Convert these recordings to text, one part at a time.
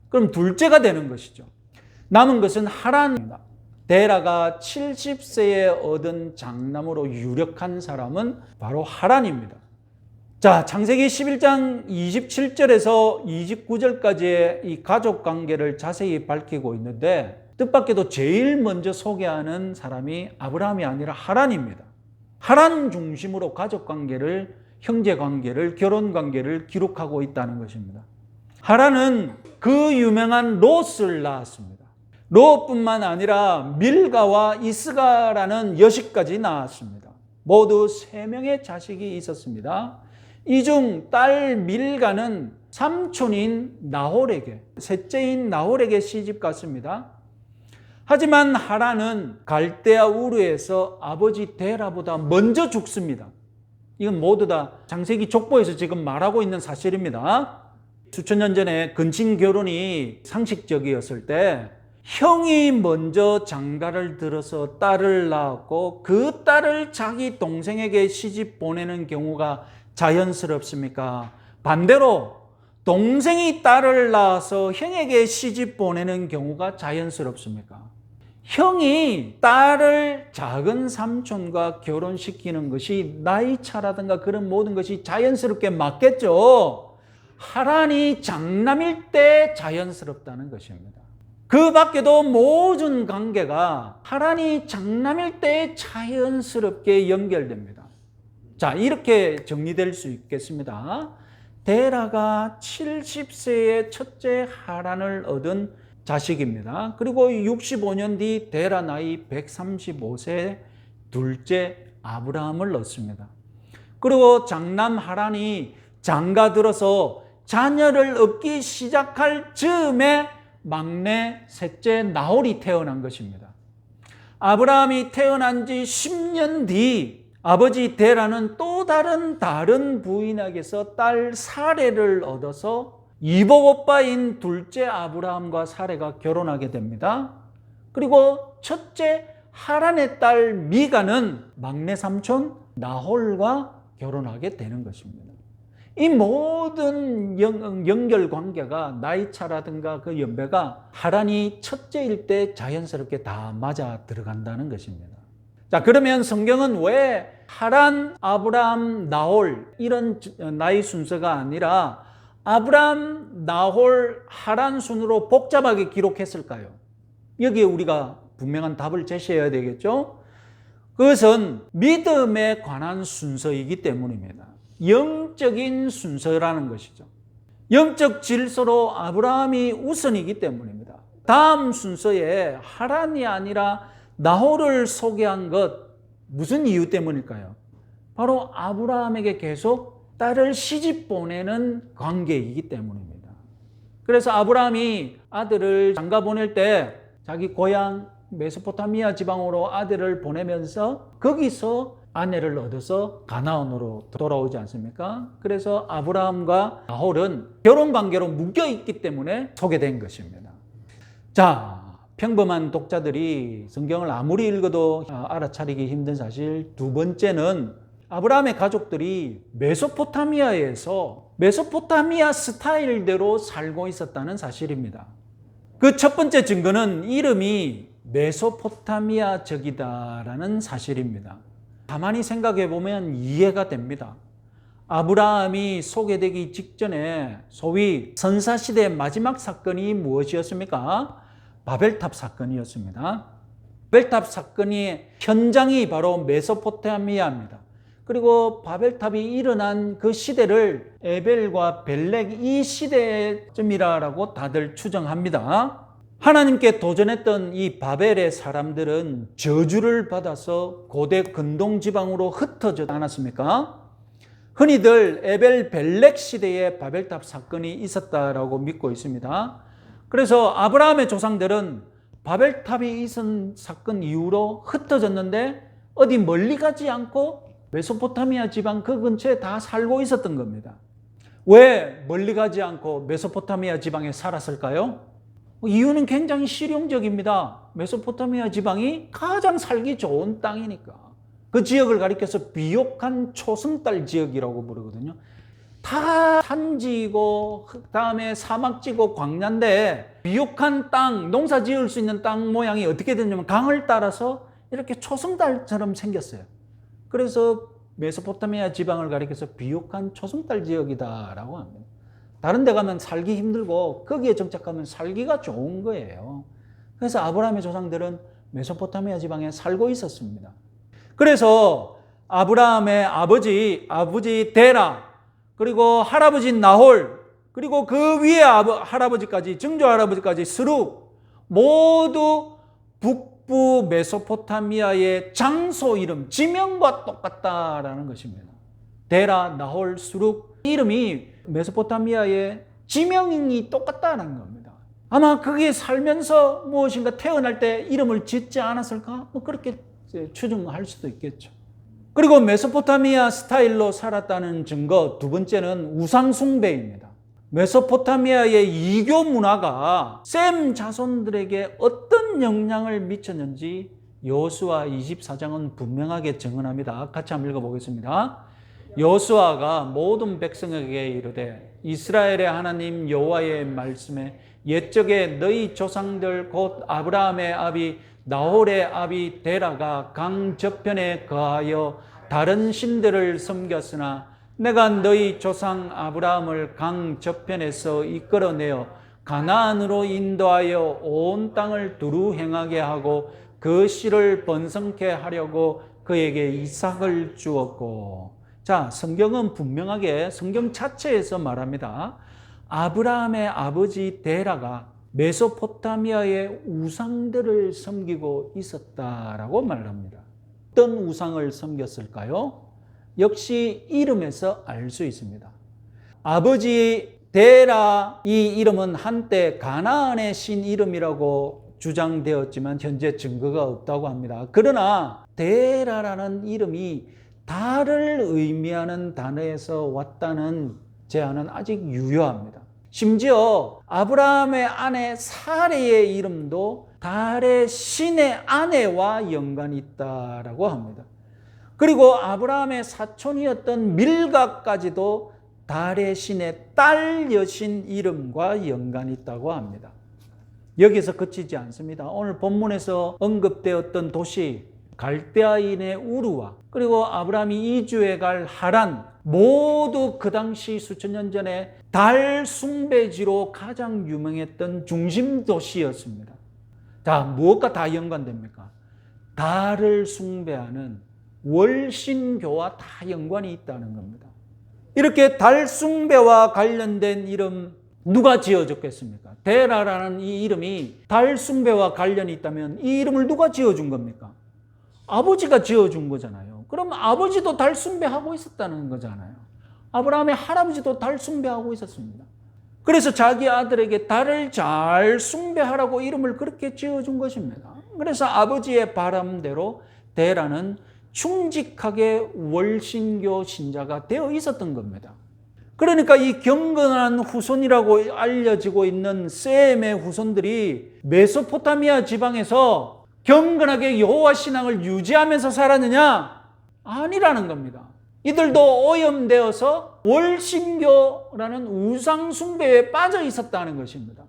그럼 둘째가 되는 것이죠. 남은 것은 하란입니다. 데라가 70세에 얻은 장남으로 유력한 사람은 바로 하란입니다. 자, 창세기 11장 27절에서 29절까지의 이 가족 관계를 자세히 밝히고 있는데, 뜻밖에도 제일 먼저 소개하는 사람이 아브라함이 아니라 하란입니다. 하란 중심으로 가족 관계를, 형제 관계를, 결혼 관계를 기록하고 있다는 것입니다. 하란은 그 유명한 롯을 낳았습니다. 롯뿐만 아니라 밀가와 이스가라는 여식까지 낳았습니다. 모두 3명의 자식이 있었습니다. 이 중 딸 밀가는 삼촌인 나홀에게, 셋째인 나홀에게 시집 갔습니다. 하지만 하란은 갈대아 우르에서 아버지 데라보다 먼저 죽습니다. 이건 모두 다 창세기 족보에서 지금 말하고 있는 사실입니다. 수천 년 전에 근친 결혼이 상식적이었을 때 형이 먼저 장가를 들어서 딸을 낳았고 그 딸을 자기 동생에게 시집 보내는 경우가 자연스럽습니까? 반대로 동생이 딸을 낳아서 형에게 시집 보내는 경우가 자연스럽습니까? 형이 딸을 작은 삼촌과 결혼시키는 것이 나이 차라든가 그런 모든 것이 자연스럽게 맞겠죠. 하란이 장남일 때 자연스럽다는 것입니다. 그 밖에도 모든 관계가 하란이 장남일 때 자연스럽게 연결됩니다. 자, 이렇게 정리될 수 있겠습니다. 데라가 70세의 첫째 하란을 얻은 자식입니다. 그리고 65년 뒤 데라 나이 135세 둘째 아브라함을 얻습니다. 그리고 장남 하란이 장가들어서 자녀를 얻기 시작할 즈음에 막내 셋째 나홀이 태어난 것입니다. 아브라함이 태어난 지 10년 뒤 아버지 데라는 또 다른 부인에게서 딸 사레를 얻어서 이복 오빠인 둘째 아브라함과 사레가 결혼하게 됩니다. 그리고 첫째 하란의 딸 미가는 막내 삼촌 나홀과 결혼하게 되는 것입니다. 이 모든 연결관계가 나이차라든가 그 연배가 하란이 첫째일 때 자연스럽게 다 맞아 들어간다는 것입니다. 자, 그러면 성경은 왜 하란, 아브라함, 나홀 이런 나이 순서가 아니라 아브라함, 나홀, 하란 순으로 복잡하게 기록했을까요? 여기에 우리가 분명한 답을 제시해야 되겠죠? 그것은 믿음에 관한 순서이기 때문입니다. 영적인 순서라는 것이죠. 영적 질서로 아브라함이 우선이기 때문입니다. 다음 순서에 하란이 아니라 나홀을 소개한 것, 무슨 이유 때문일까요? 바로 아브라함에게 계속 딸을 시집 보내는 관계이기 때문입니다. 그래서 아브라함이 아들을 장가 보낼 때 자기 고향 메소포타미아 지방으로 아들을 보내면서 거기서 아내를 얻어서 가나안으로 돌아오지 않습니까? 그래서 아브라함과 나홀은 결혼관계로 묶여있기 때문에 소개된 것입니다. 자, 평범한 독자들이 성경을 아무리 읽어도 알아차리기 힘든 사실 두 번째는 아브라함의 가족들이 메소포타미아에서 메소포타미아 스타일대로 살고 있었다는 사실입니다. 그 첫 번째 증거는 이름이 메소포타미아적이다라는 사실입니다. 가만히 생각해 보면 이해가 됩니다. 아브라함이 소개되기 직전에 소위 선사시대의 마지막 사건이 무엇이었습니까? 바벨탑 사건이었습니다. 바벨탑 사건의 현장이 바로 메소포타미아입니다. 그리고 바벨탑이 일어난 그 시대를 에벨과 벨렉 이 시대쯤이라고 다들 추정합니다. 하나님께 도전했던 이 바벨의 사람들은 저주를 받아서 고대 근동 지방으로 흩어져 않았습니까? 흔히들 에벨 벨렉 시대에 바벨탑 사건이 있었다라고 믿고 있습니다. 그래서 아브라함의 조상들은 바벨탑이 있은 사건 이후로 흩어졌는데 어디 멀리 가지 않고 메소포타미아 지방 그 근처에 다 살고 있었던 겁니다. 왜 멀리 가지 않고 메소포타미아 지방에 살았을까요? 이유는 굉장히 실용적입니다. 메소포타미아 지방이 가장 살기 좋은 땅이니까. 그 지역을 가리켜서 비옥한 초승달 지역이라고 부르거든요. 다 산지고 그다음에 사막지고 광야인데 비옥한 땅, 농사 지을 수 있는 땅 모양이 어떻게 됐냐면 강을 따라서 이렇게 초승달처럼 생겼어요. 그래서 메소포타미아 지방을 가리켜서 비옥한 초승달 지역이다라고 합니다. 다른 데 가면 살기 힘들고 거기에 정착하면 살기가 좋은 거예요. 그래서 아브라함의 조상들은 메소포타미아 지방에 살고 있었습니다. 그래서 아브라함의 아버지 데라, 그리고 할아버지 나홀, 그리고 그 위에 할아버지까지, 증조 할아버지까지 스룩, 모두 북부 메소포타미아의 장소 이름, 지명과 똑같다라는 것입니다. 데라, 나홀, 스룩, 이름이 메소포타미아의 지명이 똑같다는 겁니다. 아마 그게 살면서 무엇인가 태어날 때 이름을 짓지 않았을까? 뭐 그렇게 추정할 수도 있겠죠. 그리고 메소포타미아 스타일로 살았다는 증거 두 번째는 우상 숭배입니다. 메소포타미아의 이교 문화가 셈 자손들에게 어떤 영향을 미쳤는지 여호수아 24장은 분명하게 증언합니다. 같이 한번 읽어보겠습니다. 여호수아가 모든 백성에게 이르되 이스라엘의 하나님 여호와의 말씀에 옛적에 너희 조상들 곧 아브라함의 아비 나홀의 아비 데라가 강 저편에 거하여 다른 신들을 섬겼으나 내가 너희 조상 아브라함을 강 저편에서 이끌어내어 가나안으로 인도하여 온 땅을 두루 행하게 하고 그 씨를 번성케 하려고 그에게 이삭을 주었고. 자, 성경은 분명하게 성경 자체에서 말합니다. 아브라함의 아버지 데라가 메소포타미아의 우상들을 섬기고 있었다라고 말합니다. 어떤 우상을 섬겼을까요? 역시 이름에서 알 수 있습니다. 아버지 데라 이 이름은 한때 가나안의 신 이름이라고 주장되었지만 현재 증거가 없다고 합니다. 그러나 데라라는 이름이 달을 의미하는 단어에서 왔다는 제안은 아직 유효합니다. 심지어 아브라함의 아내 사레의 이름도 달의 신의 아내와 연관이 있다라고 합니다. 그리고 아브라함의 사촌이었던 밀가까지도 달의 신의 딸 여신 이름과 연관이 있다고 합니다. 여기서 그치지 않습니다. 오늘 본문에서 언급되었던 도시 갈대아인의 우르와 그리고 아브라함이 이주해 갈 하란 모두 그 당시 수천 년 전에 달 숭배지로 가장 유명했던 중심 도시였습니다. 자, 무엇과 다 연관됩니까? 달을 숭배하는 월신교와 다 연관이 있다는 겁니다. 이렇게 달 숭배와 관련된 이름 누가 지어줬겠습니까? 데라라는 이 이름이 달 숭배와 관련이 있다면 이 이름을 누가 지어준 겁니까? 아버지가 지어준 거잖아요. 그럼 아버지도 달 숭배하고 있었다는 거잖아요. 아브라함의 할아버지도 달 숭배하고 있었습니다. 그래서 자기 아들에게 달을 잘 숭배하라고 이름을 그렇게 지어준 것입니다. 그래서 아버지의 바람대로 데라는 충직하게 월신교 신자가 되어 있었던 겁니다. 그러니까 이 경건한 후손이라고 알려지고 있는 셈의 후손들이 메소포타미아 지방에서 경건하게 여호와 신앙을 유지하면서 살았느냐? 아니라는 겁니다. 이들도 오염되어서 월신교라는 우상 숭배에 빠져 있었다는 것입니다.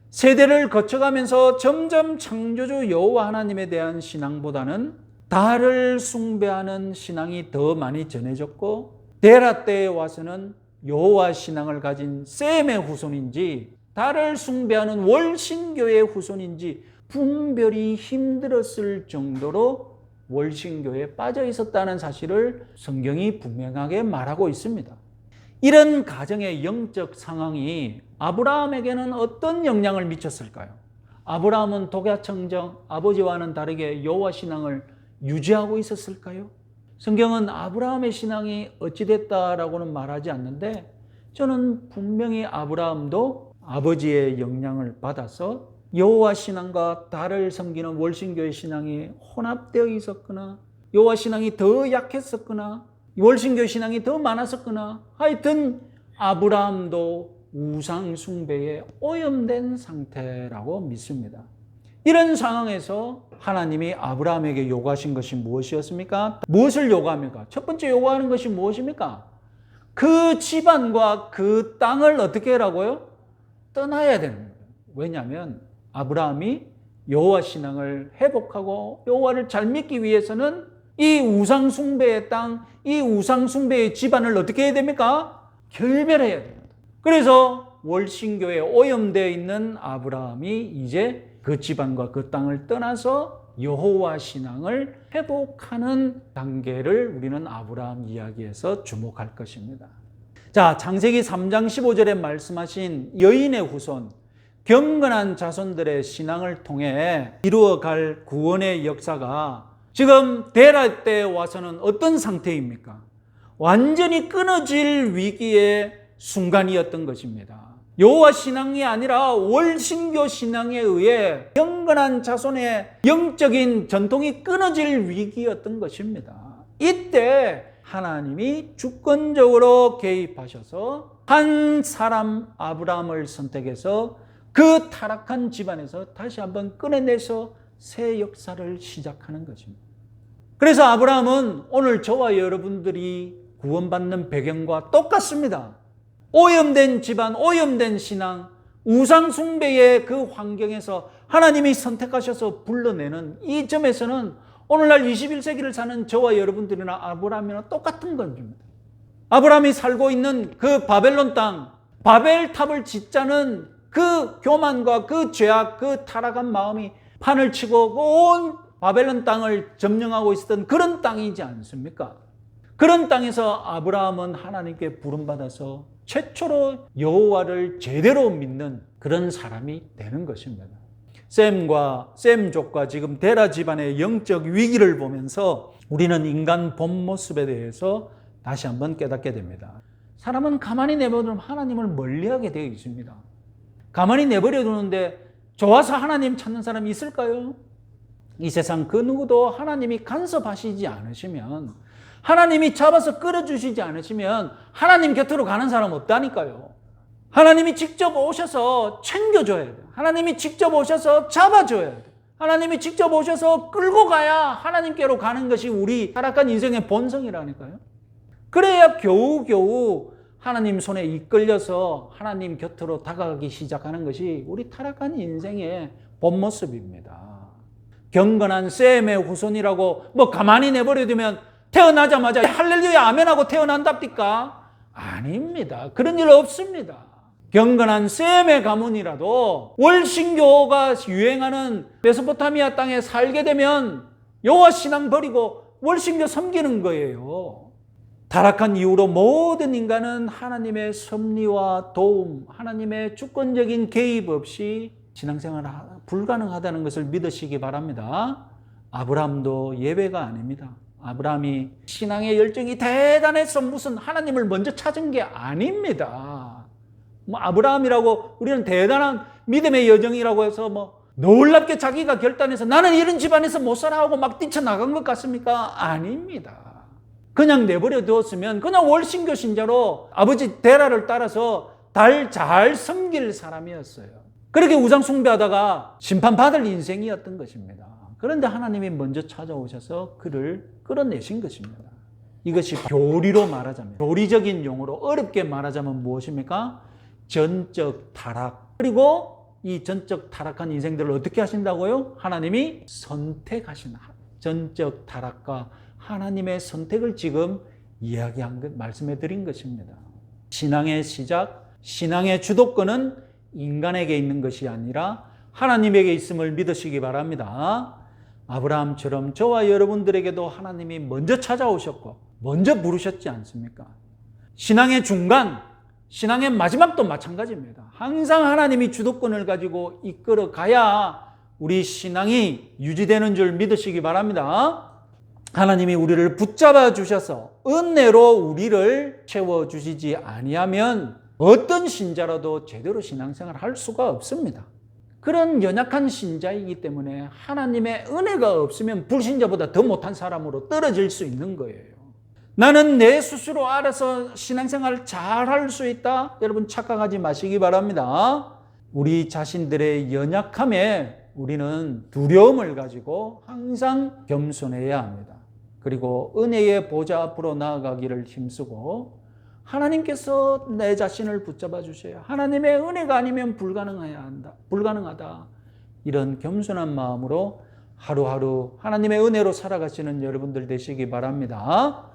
세대를 거쳐가면서 점점 창조주 여호와 하나님에 대한 신앙보다는 달을 숭배하는 신앙이 더 많이 전해졌고 데라 때에 와서는 여호와 신앙을 가진 셈의 후손인지 달을 숭배하는 월신교의 후손인지 분별이 힘들었을 정도로 월신교에 빠져 있었다는 사실을 성경이 분명하게 말하고 있습니다. 이런 가정의 영적 상황이 아브라함에게는 어떤 영향을 미쳤을까요? 아브라함은 독야청정, 아버지와는 다르게 여호와 신앙을 유지하고 있었을까요? 성경은 아브라함의 신앙이 어찌됐다라고는 말하지 않는데 저는 분명히 아브라함도 아버지의 영향을 받아서 여호와 신앙과 달을 섬기는 월신교의 신앙이 혼합되어 있었거나 여호와 신앙이 더 약했었거나 월신교 신앙이 더 많았었거나 하여튼 아브라함도 우상 숭배에 오염된 상태라고 믿습니다. 이런 상황에서 하나님이 아브라함에게 요구하신 것이 무엇이었습니까? 무엇을 요구합니까? 첫 번째 요구하는 것이 무엇입니까? 그 집안과 그 땅을 어떻게 하라고요? 떠나야 되는 거예요. 왜냐하면 아브라함이 여호와 신앙을 회복하고 여호와를 잘 믿기 위해서는 이 우상 숭배의 땅, 이 우상 숭배의 집안을 어떻게 해야 됩니까? 결별해야 됩니다. 그래서 월신교에 오염되어 있는 아브라함이 이제 그 집안과 그 땅을 떠나서 여호와 신앙을 회복하는 단계를 우리는 아브라함 이야기에서 주목할 것입니다. 자, 창세기 3장 15절에 말씀하신 여인의 후손, 경건한 자손들의 신앙을 통해 이루어갈 구원의 역사가 지금 데라 때 와서는 어떤 상태입니까? 완전히 끊어질 위기의 순간이었던 것입니다. 여호와 신앙이 아니라 월신교 신앙에 의해 경건한 자손의 영적인 전통이 끊어질 위기였던 것입니다. 이때 하나님이 주권적으로 개입하셔서 한 사람 아브라함을 선택해서 그 타락한 집안에서 다시 한번 꺼내내서 새 역사를 시작하는 것입니다. 그래서 아브라함은 오늘 저와 여러분들이 구원받는 배경과 똑같습니다. 오염된 집안, 오염된 신앙, 우상 숭배의 그 환경에서 하나님이 선택하셔서 불러내는 이 점에서는 오늘날 21세기를 사는 저와 여러분들이나 아브라함이나 똑같은 겁니다. 아브라함이 살고 있는 그 바벨론 땅, 바벨탑을 짓자는 그 교만과 그 죄악, 그 타락한 마음이 판을 치고 온 바벨론 땅을 점령하고 있었던 그런 땅이지 않습니까? 그런 땅에서 아브라함은 하나님께 부름받아서 최초로 여호와를 제대로 믿는 그런 사람이 되는 것입니다. 셈족과 지금 데라 집안의 영적 위기를 보면서 우리는 인간 본 모습에 대해서 다시 한번 깨닫게 됩니다. 사람은 가만히 내버려두면 하나님을 멀리하게 되어 있습니다. 가만히 내버려두는데 좋아서 하나님 찾는 사람이 있을까요? 이 세상 그 누구도 하나님이 간섭하시지 않으시면, 하나님이 잡아서 끌어주시지 않으시면 하나님 곁으로 가는 사람 없다니까요. 하나님이 직접 오셔서 챙겨줘야 돼요. 하나님이 직접 오셔서 잡아줘야 돼요. 하나님이 직접 오셔서 끌고 가야 하나님께로 가는 것이 우리 타락한 인생의 본성이라니까요. 그래야 겨우겨우 하나님 손에 이끌려서 하나님 곁으로 다가가기 시작하는 것이 우리 타락한 인생의 본 모습입니다. 경건한 셈의 후손이라고 가만히 내버려두면 태어나자마자 할렐루야 아멘하고 태어난답니까? 아닙니다. 그런 일 없습니다. 경건한 셈의 가문이라도 월신교가 유행하는 메소포타미아 땅에 살게 되면 여호와 신앙 버리고 월신교 섬기는 거예요. 타락한 이후로 모든 인간은 하나님의 섭리와 도움, 하나님의 주권적인 개입 없이 신앙생활 불가능하다는 것을 믿으시기 바랍니다. 아브라함도 예외가 아닙니다. 아브라함이 신앙의 열정이 대단해서 무슨 하나님을 먼저 찾은 게 아닙니다. 아브라함이라고 우리는 대단한 믿음의 여정이라고 해서 놀랍게 자기가 결단해서 나는 이런 집안에서 못 살아 하고 막 뛰쳐나간 것 같습니까? 아닙니다. 그냥 내버려 두었으면 그냥 월신교 신자로 아버지 데라를 따라서 잘 섬길 사람이었어요. 그렇게 우상 숭배하다가 심판받을 인생이었던 것입니다. 그런데 하나님이 먼저 찾아오셔서 그를 끌어내신 것입니다. 이것이 교리로 말하자면, 교리적인 용어로 어렵게 말하자면 무엇입니까? 전적 타락. 그리고 이 전적 타락한 인생들을 어떻게 하신다고요? 하나님이 선택하신 전적 타락과 하나님의 선택을 지금 말씀해 드린 것입니다. 신앙의 시작, 신앙의 주도권은 인간에게 있는 것이 아니라 하나님에게 있음을 믿으시기 바랍니다. 아브라함처럼 저와 여러분들에게도 하나님이 먼저 찾아오셨고 먼저 부르셨지 않습니까? 신앙의 중간, 신앙의 마지막도 마찬가지입니다. 항상 하나님이 주도권을 가지고 이끌어 가야 우리 신앙이 유지되는 줄 믿으시기 바랍니다. 하나님이 우리를 붙잡아 주셔서 은혜로 우리를 채워주시지 아니하면 어떤 신자라도 제대로 신앙생활을 할 수가 없습니다. 그런 연약한 신자이기 때문에 하나님의 은혜가 없으면 불신자보다 더 못한 사람으로 떨어질 수 있는 거예요. 나는 내 스스로 알아서 신앙생활을 잘할 수 있다? 여러분 착각하지 마시기 바랍니다. 우리 자신들의 연약함에 우리는 두려움을 가지고 항상 겸손해야 합니다. 그리고 은혜의 보좌 앞으로 나아가기를 힘쓰고 하나님께서 내 자신을 붙잡아 주셔야, 하나님의 은혜가 아니면 불가능하다. 이런 겸손한 마음으로 하루하루 하나님의 은혜로 살아가시는 여러분들 되시기 바랍니다.